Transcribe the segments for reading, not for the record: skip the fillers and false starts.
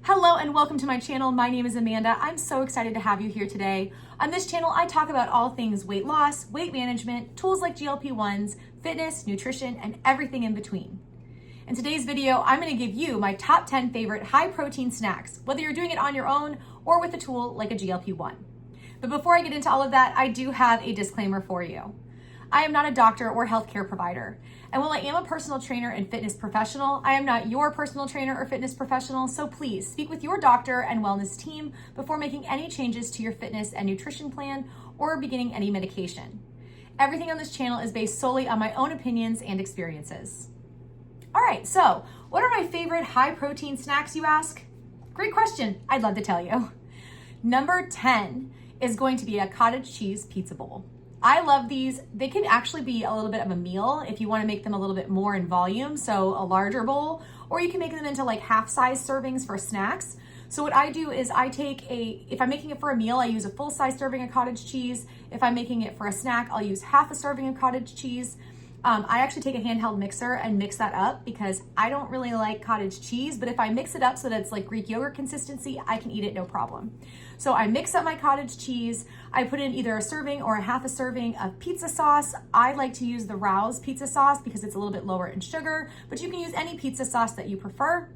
Hello and welcome to my channel. My name is Amanda. I'm so excited to have you here today. On this channel, I talk about all things weight loss, weight management, tools like GLP1s, fitness, nutrition, and everything in between. In today's video, I'm gonna give you my top 10 favorite high protein snacks, whether you're doing it on your own or with a tool like a GLP1. But before I get into all of that, I do have a disclaimer for you. I am not a doctor or healthcare provider. And while I am a personal trainer and fitness professional, I am not your personal trainer or fitness professional, so please speak with your doctor and wellness team before making any changes to your fitness and nutrition plan or beginning any medication. Everything on this channel is based solely on my own opinions and experiences. All right, so what are my favorite high protein snacks, you ask? Great question, I'd love to tell you. Number 10 is going to be a cottage cheese pizza bowl. I love these. They can actually be a little bit of a meal if you want to make them a little bit more in volume, so a larger bowl, or you can make them into like half-size servings for snacks. So what I do is if I'm making it for a meal, I use a full-size serving of cottage cheese. If I'm making it for a snack, I'll use half a serving of cottage cheese. I actually take a handheld mixer and mix that up because I don't really like cottage cheese, but if I mix it up so that it's like Greek yogurt consistency, I can eat it no problem. So I mix up my cottage cheese. I put in either a serving or a half a serving of pizza sauce. I like to use the Rouse pizza sauce because it's a little bit lower in sugar, but you can use any pizza sauce that you prefer.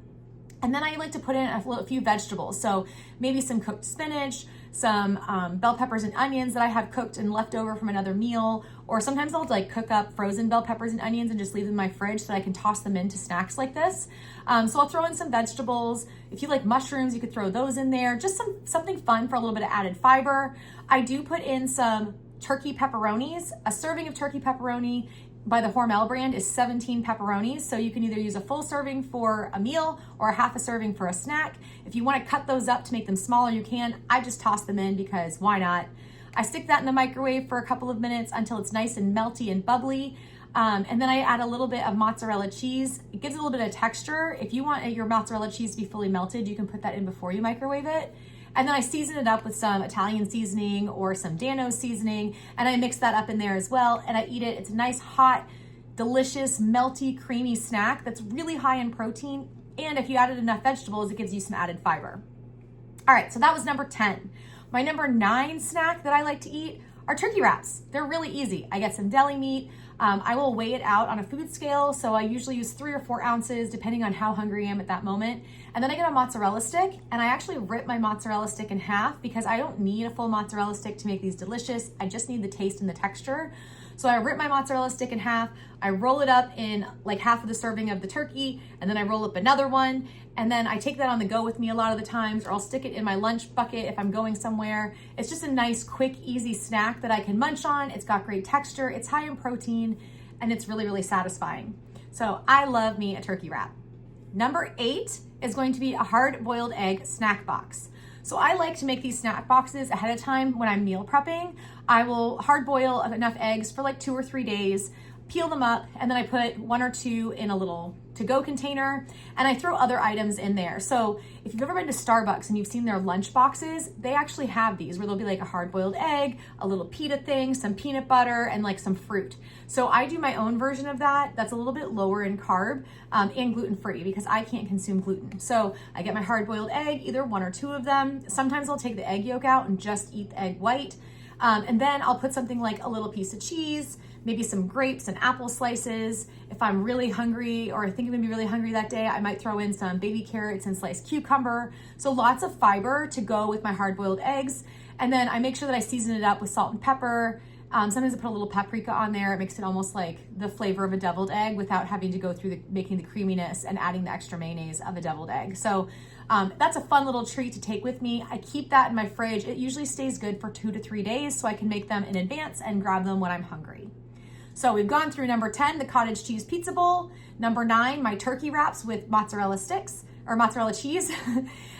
And then I like to put in a few vegetables. So maybe some cooked spinach, some bell peppers and onions that I have cooked and left over from another meal. Or sometimes I'll like cook up frozen bell peppers and onions and just leave them in my fridge so that I can toss them into snacks like this. So I'll throw in some vegetables. If you like mushrooms, you could throw those in there. Just something fun for a little bit of added fiber. I do put in some turkey pepperonis. A serving of turkey pepperoni by the Hormel brand is 17 pepperonis. So you can either use a full serving for a meal or a half a serving for a snack. If you want to cut those up to make them smaller, you can. I just toss them in because why not? I stick that in the microwave for a couple of minutes until it's nice and melty and bubbly. And then I add a little bit of mozzarella cheese. It gives a little bit of texture. If you want your mozzarella cheese to be fully melted, you can put that in before you microwave it. And then I season it up with some Italian seasoning or some Dano's seasoning, and I mix that up in there as well, and I eat it. It's a nice, hot, delicious, melty, creamy snack that's really high in protein, and if you added enough vegetables, it gives you some added fiber. All right, so that was number 10. My number 9 snack that I like to eat are turkey wraps. They're really easy. I get some deli meat. I will weigh it out on a food scale, so I usually use 3 or 4 ounces depending on how hungry I am at that moment. And then I get a mozzarella stick, and I actually rip my mozzarella stick in half because I don't need a full mozzarella stick to make these delicious. I just need the taste and the texture. So I rip my mozzarella stick in half, I roll it up in like half of the serving of the turkey, and then I roll up another one, and then I take that on the go with me a lot of the times, or I'll stick it in my lunch bucket if I'm going somewhere. It's just a nice, quick, easy snack that I can munch on. It's got great texture, it's high in protein, and it's really, really satisfying. So I love me a turkey wrap. Number 8 is going to be a hard-boiled egg snack box. So I like to make these snack boxes ahead of time when I'm meal prepping. I will hard boil enough eggs for like 2 or 3 days, peel them up, and then I put 1 or 2 in a little to-go container, and I throw other items in there. So if you've ever been to Starbucks and you've seen their lunch boxes, they actually have these where there'll be like a hard-boiled egg, a little pita thing, some peanut butter, and like some fruit. So I do my own version of that. That's a little bit lower in carb and gluten-free because I can't consume gluten. So I get my hard-boiled egg, either 1 or 2 of them. Sometimes I'll take the egg yolk out and just eat the egg white. And then I'll put something like a little piece of cheese, maybe some grapes and apple slices. If I'm really hungry or I think I'm gonna be really hungry that day, I might throw in some baby carrots and sliced cucumber. So lots of fiber to go with my hard-boiled eggs. And then I make sure that I season it up with salt and pepper. Sometimes I put a little paprika on there. It makes it almost like the flavor of a deviled egg without having to go through making the creaminess and adding the extra mayonnaise of a deviled egg. So that's a fun little treat to take with me. I keep that in my fridge. It usually stays good for 2 to 3 days so I can make them in advance and grab them when I'm hungry. So we've gone through number 10, the cottage cheese pizza bowl. Number 9, my turkey wraps with mozzarella sticks or mozzarella cheese.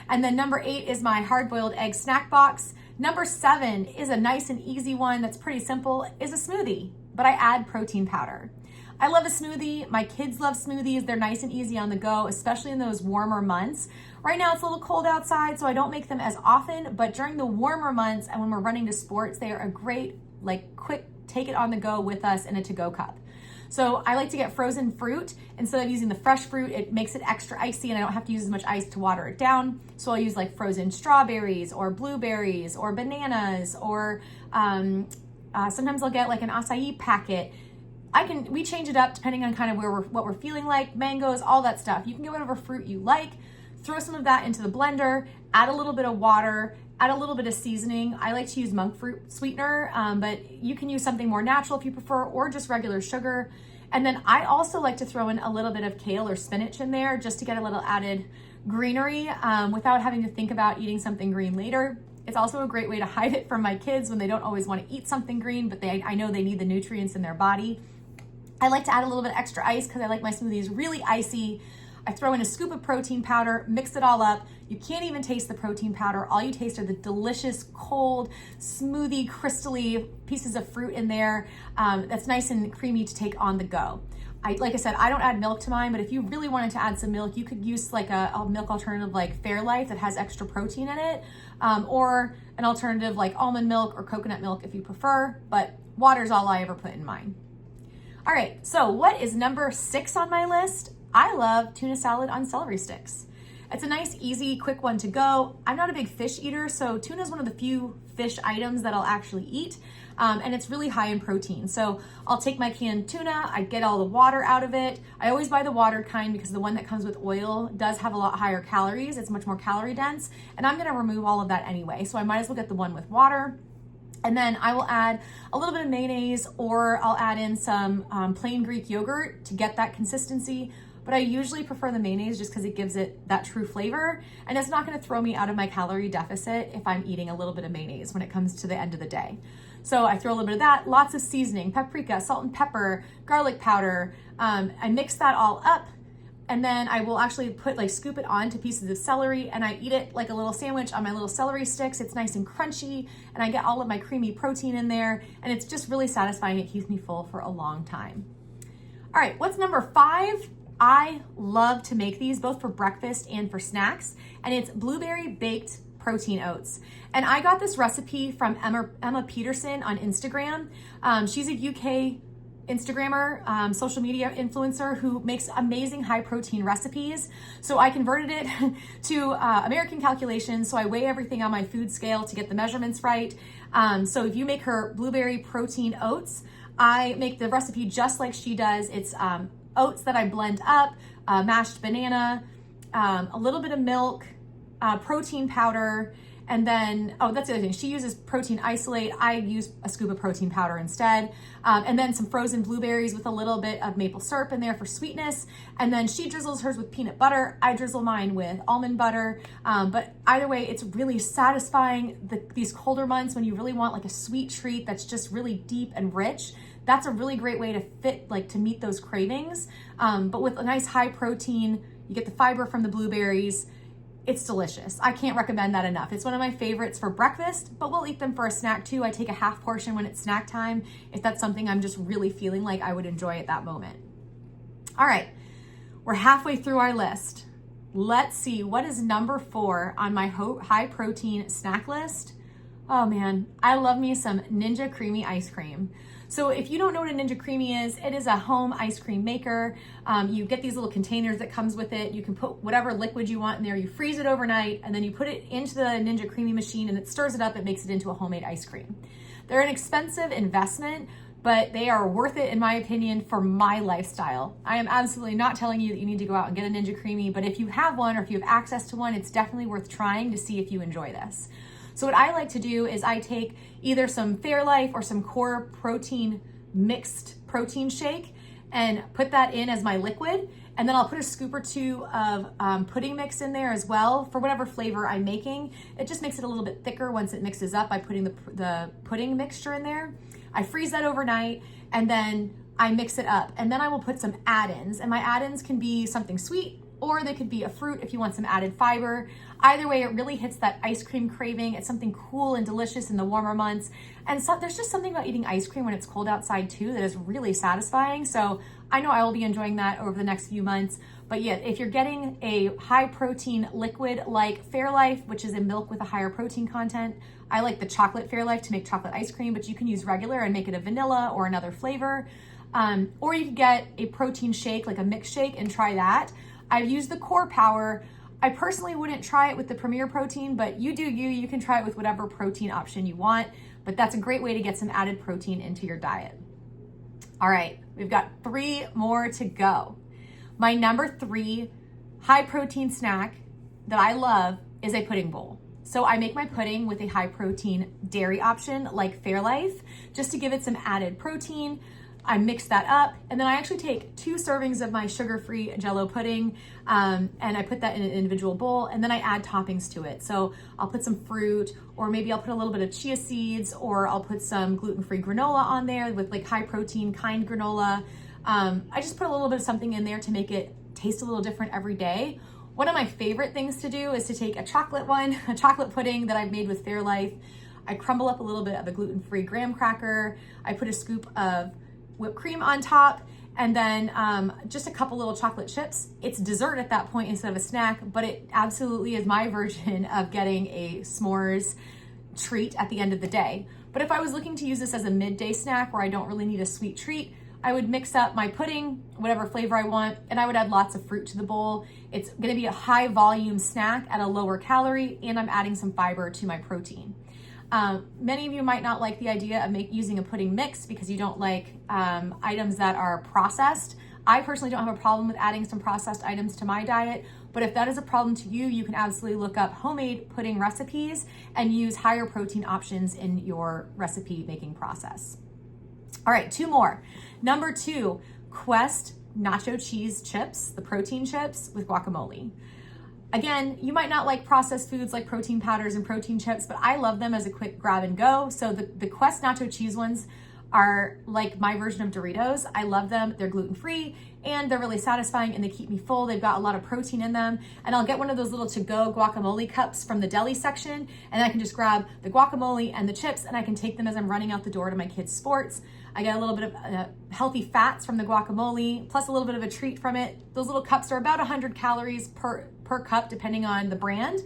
And then number 8 is my hard-boiled egg snack box. Number 7 is a nice and easy one that's pretty simple, is a smoothie, but I add protein powder. I love a smoothie. My kids love smoothies. They're nice and easy on the go, especially in those warmer months. Right now it's a little cold outside, so I don't make them as often, but during the warmer months and when we're running to sports, they are a great, like quick, take it on the go with us in a to-go cup. So I like to get frozen fruit. Instead of using the fresh fruit, it makes it extra icy and I don't have to use as much ice to water it down. So I'll use like frozen strawberries or blueberries or bananas, or sometimes I'll get like an acai packet. We change it up depending on kind of what we're feeling like, mangoes, all that stuff. You can get whatever fruit you like, throw some of that into the blender, add a little bit of water, add a little bit of seasoning. I like to use monk fruit sweetener, but you can use something more natural if you prefer, or just regular sugar. And then I also like to throw in a little bit of kale or spinach in there just to get a little added greenery without having to think about eating something green later. It's also a great way to hide it from my kids when they don't always want to eat something green, but I know they need the nutrients in their body. I like to add a little bit extra ice because I like my smoothies really icy. I throw in a scoop of protein powder, mix it all up. You can't even taste the protein powder. All you taste are the delicious, cold, smoothie, crystally pieces of fruit in there. That's nice and creamy to take on the go. Like I said, I don't add milk to mine, but if you really wanted to add some milk, you could use like a milk alternative like Fairlife that has extra protein in it, or an alternative like almond milk or coconut milk if you prefer, but water's all I ever put in mine. All right, so what is number 6 on my list? I love tuna salad on celery sticks. It's a nice, easy, quick one to go. I'm not a big fish eater, so tuna is one of the few fish items that I'll actually eat, and it's really high in protein. So I'll take my canned tuna, I get all the water out of it. I always buy the watered kind because the one that comes with oil does have a lot higher calories. It's much more calorie dense, and I'm gonna remove all of that anyway, so I might as well get the one with water. And then I will add a little bit of mayonnaise, or I'll add in some plain Greek yogurt to get that consistency. But I usually prefer the mayonnaise just because it gives it that true flavor. And it's not gonna throw me out of my calorie deficit if I'm eating a little bit of mayonnaise when it comes to the end of the day. So I throw a little bit of that, lots of seasoning, paprika, salt and pepper, garlic powder. I mix that all up. And then I will actually scoop it onto pieces of celery, and I eat it like a little sandwich on my little celery sticks. It's nice and crunchy, and I get all of my creamy protein in there, and it's just really satisfying. It keeps me full for a long time. All right, what's number 5? I love to make these both for breakfast and for snacks, and it's blueberry baked protein oats. And I got this recipe from Emma Peterson on Instagram. She's a UK Instagrammer, social media influencer who makes amazing high protein recipes. So I converted it to American calculations. So I weigh everything on my food scale to get the measurements right. So if you make her blueberry protein oats, I make the recipe just like she does. It's oats that I blend up, mashed banana, a little bit of milk, protein powder, and then, that's the other thing. She uses protein isolate. I use a scoop of protein powder instead. And then some frozen blueberries with a little bit of maple syrup in there for sweetness. And then she drizzles hers with peanut butter. I drizzle mine with almond butter. But either way, it's really satisfying these colder months when you really want like a sweet treat that's just really deep and rich. That's a really great way to meet those cravings. But with a nice high protein, you get the fiber from the blueberries. It's delicious. I can't recommend that enough. It's one of my favorites for breakfast, but we'll eat them for a snack too. I take a half portion when it's snack time, if that's something I'm just really feeling like I would enjoy at that moment. All right, we're halfway through our list. Let's see, what is number 4 on my high protein snack list? Oh man, I love me some Ninja Creamy ice cream. So if you don't know what a Ninja Creamy is, it is a home ice cream maker. You get these little containers that comes with it. You can put whatever liquid you want in there. You freeze it overnight, and then you put it into the Ninja Creamy machine, and it stirs it up. It makes it into a homemade ice cream. They're an expensive investment, but they are worth it in my opinion for my lifestyle. I am absolutely not telling you that you need to go out and get a Ninja Creamy, but if you have one or if you have access to one, it's definitely worth trying to see if you enjoy this. So what I like to do is I take either some Fairlife or some Core Protein mixed protein shake and put that in as my liquid. And then I'll put a scoop or 2 of pudding mix in there as well for whatever flavor I'm making. It just makes it a little bit thicker once it mixes up by putting the pudding mixture in there. I freeze that overnight, and then I mix it up. And then I will put some add-ins, and my add-ins can be something sweet, or they could be a fruit if you want some added fiber. Either way, it really hits that ice cream craving. It's something cool and delicious in the warmer months. And so there's just something about eating ice cream when it's cold outside too that is really satisfying. So I know I will be enjoying that over the next few months. But yeah, if you're getting a high protein liquid like Fairlife, which is a milk with a higher protein content, I like the chocolate Fairlife to make chocolate ice cream, but you can use regular and make it a vanilla or another flavor. Or you could get a protein shake, like a mix shake, and try that. I've used the Core Power. I personally wouldn't try it with the Premier Protein, but you do you. You can try it with whatever protein option you want, but that's a great way to get some added protein into your diet. All right, we've got 3 more to go. My number 3 high protein snack that I love is a pudding bowl. So I make my pudding with a high protein dairy option like Fairlife, just to give it some added protein. I mix that up, and then I actually take 2 servings of my sugar-free Jell-O pudding, and I put that in an individual bowl, and then I add toppings to it. So I'll put some fruit, or maybe I'll put a little bit of chia seeds, or I'll put some gluten-free granola on there with like high protein kind granola. I just put a little bit of something in there to make it taste a little different every day. One of my favorite things to do is to take a chocolate pudding that I've made with Fairlife. I crumble up a little bit of a gluten-free graham cracker. I put a scoop of whipped cream on top, and then just a couple little chocolate chips. It's dessert at that point instead of a snack, but it absolutely is my version of getting a s'mores treat at the end of the day. But if I was looking to use this as a midday snack where I don't really need a sweet treat, I would mix up my pudding, whatever flavor I want, and I would add lots of fruit to the bowl. It's gonna be a high volume snack at a lower calorie, and I'm adding some fiber to my protein. Many of you might not like the idea of using a pudding mix because you don't like items that are processed. I personally don't have a problem with adding some processed items to my diet, but if that is a problem to you, you can absolutely look up homemade pudding recipes and use higher protein options in your recipe making process. All right, 2 more. Number 2, Quest nacho cheese chips, the protein chips with guacamole. Again, you might not like processed foods like protein powders and protein chips, but I love them as a quick grab and go. So the Quest nacho cheese ones are like my version of Doritos. I love them. They're gluten-free and they're really satisfying and they keep me full. They've got a lot of protein in them. And I'll get one of those little to-go guacamole cups from the deli section, and I can just grab the guacamole and the chips and I can take them as I'm running out the door to my kids' sports. I get a little bit of healthy fats from the guacamole, plus a little bit of a treat from it. Those little cups are about 100 calories per cup, depending on the brand.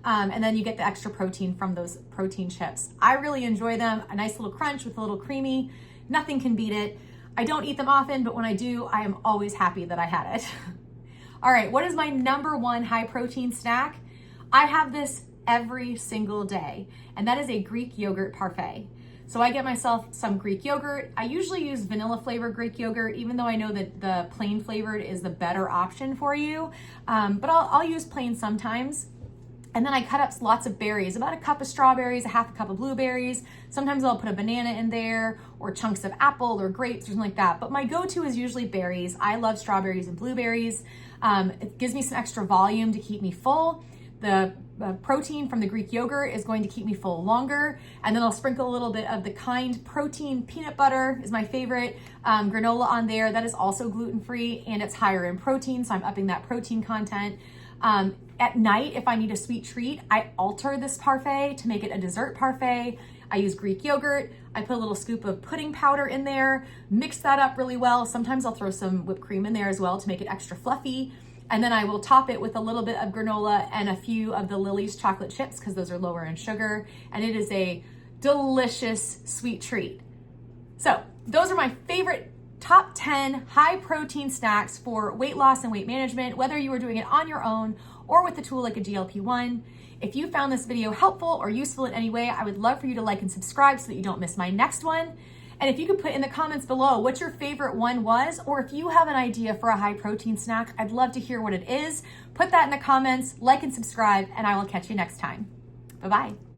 And then you get the extra protein from those protein chips. I really enjoy them. A nice little crunch with a little creamy. Nothing can beat it. I don't eat them often, but when I do, I am always happy that I had it. All right, what is my number 1 high protein snack? I have this every single day, and that is a Greek yogurt parfait. So I get myself some Greek yogurt. I usually use vanilla flavored Greek yogurt, even though I know that the plain flavored is the better option for you. But I'll use plain sometimes. And then I cut up lots of berries, about a cup of strawberries, a half a cup of blueberries. Sometimes I'll put a banana in there, or chunks of apple or grapes or something like that. But my go-to is usually berries. I love strawberries and blueberries. It gives me some extra volume to keep me full. The protein from the Greek yogurt is going to keep me full longer. And then I'll sprinkle a little bit of the Kind protein peanut butter is my favorite granola on there. That is also gluten-free and it's higher in protein, so I'm upping that protein content. At night, if I need a sweet treat, I alter this parfait to make it a dessert parfait. I use Greek yogurt. I put a little scoop of pudding powder in there, mix that up really well. Sometimes I'll throw some whipped cream in there as well to make it extra fluffy. And then I will top it with a little bit of granola and a few of the Lily's chocolate chips because those are lower in sugar. And it is a delicious sweet treat. So those are my favorite top 10 high protein snacks for weight loss and weight management, whether you are doing it on your own or with a tool like a GLP1. If you found this video helpful or useful in any way, I would love for you to like and subscribe so that you don't miss my next one. And if you could put in the comments below what your favorite one was, or if you have an idea for a high protein snack, I'd love to hear what it is. Put that in the comments, like and subscribe, and I will catch you next time. Bye-bye.